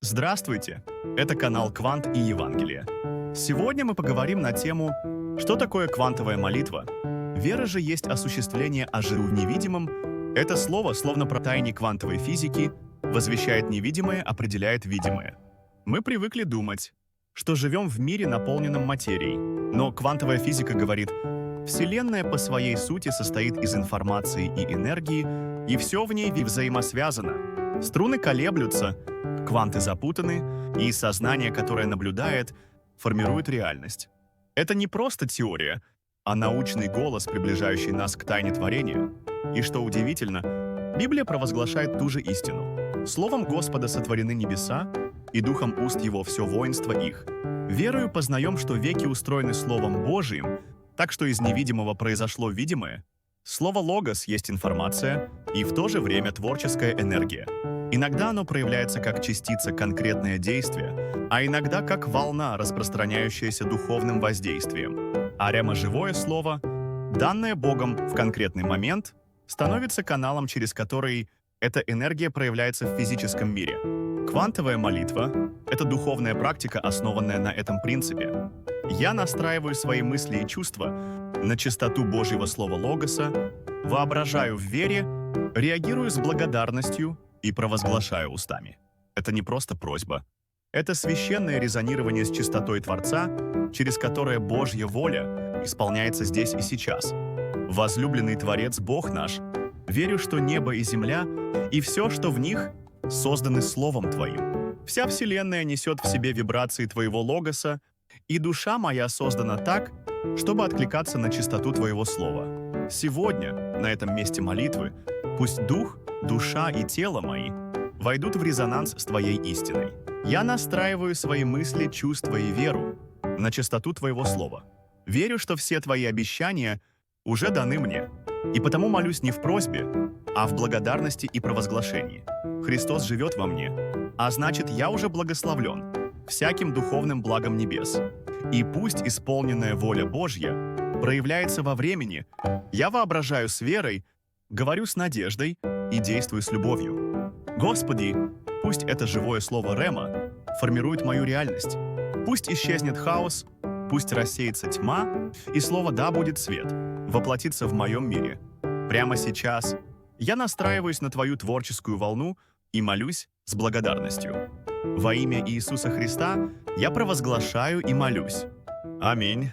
Здравствуйте! Это канал «Квант и Евангелие». Сегодня мы поговорим на тему «Что такое квантовая молитва?». Вера же есть осуществление ожиду в невидимом. Это слово, словно про тайне квантовой физики, возвещает невидимое, определяет видимое. Мы привыкли думать, что живем в мире, наполненном материей. Но квантовая физика говорит, Вселенная по своей сути состоит из информации и энергии, и все в ней взаимосвязано. Струны колеблются, кванты запутаны, и сознание, которое наблюдает, формирует реальность. Это не просто теория, а научный голос, приближающий нас к тайне творения. И что удивительно, Библия провозглашает ту же истину. Словом Господа сотворены небеса, и духом уст Его все воинство их. Верою познаем, что веки устроены Словом Божиим, так что из невидимого произошло видимое. Слово «логос» есть информация и в то же время творческая энергия. Иногда оно проявляется как частица конкретное действие, а иногда как волна, распространяющаяся духовным воздействием. А рема живое слово, данное Богом в конкретный момент, становится каналом, через который эта энергия проявляется в физическом мире. Квантовая молитва — это духовная практика, основанная на этом принципе. Я настраиваю свои мысли и чувства на чистоту Божьего слова Логоса, воображаю в вере, реагирую с благодарностью и провозглашаю устами. Это не просто просьба. Это священное резонирование с чистотой Творца, через которое Божья воля исполняется здесь и сейчас. Возлюбленный Творец Бог наш, верю, что небо и земля и все, что в них, созданы Словом Твоим. Вся Вселенная несет в себе вибрации Твоего Логоса, и душа моя создана так, чтобы откликаться на чистоту Твоего Слова. Сегодня, на этом месте молитвы, пусть дух, душа и тело мои войдут в резонанс с Твоей истиной. Я настраиваю свои мысли, чувства и веру на чистоту Твоего Слова. Верю, что все Твои обещания уже даны мне, и потому молюсь не в просьбе, а в благодарности и провозглашении. Христос живет во мне, а значит, я уже благословлен всяким духовным благом небес. И пусть исполненная воля Божья проявляется во времени, я воображаю с верой, говорю с надеждой и действую с любовью. Господи, пусть это живое слово Рема формирует мою реальность. Пусть исчезнет хаос, пусть рассеется тьма, и слово «да» будет свет, воплотится в моем мире. Прямо сейчас я настраиваюсь на Твою творческую волну и молюсь с благодарностью. Во имя Иисуса Христа я провозглашаю и молюсь. Аминь.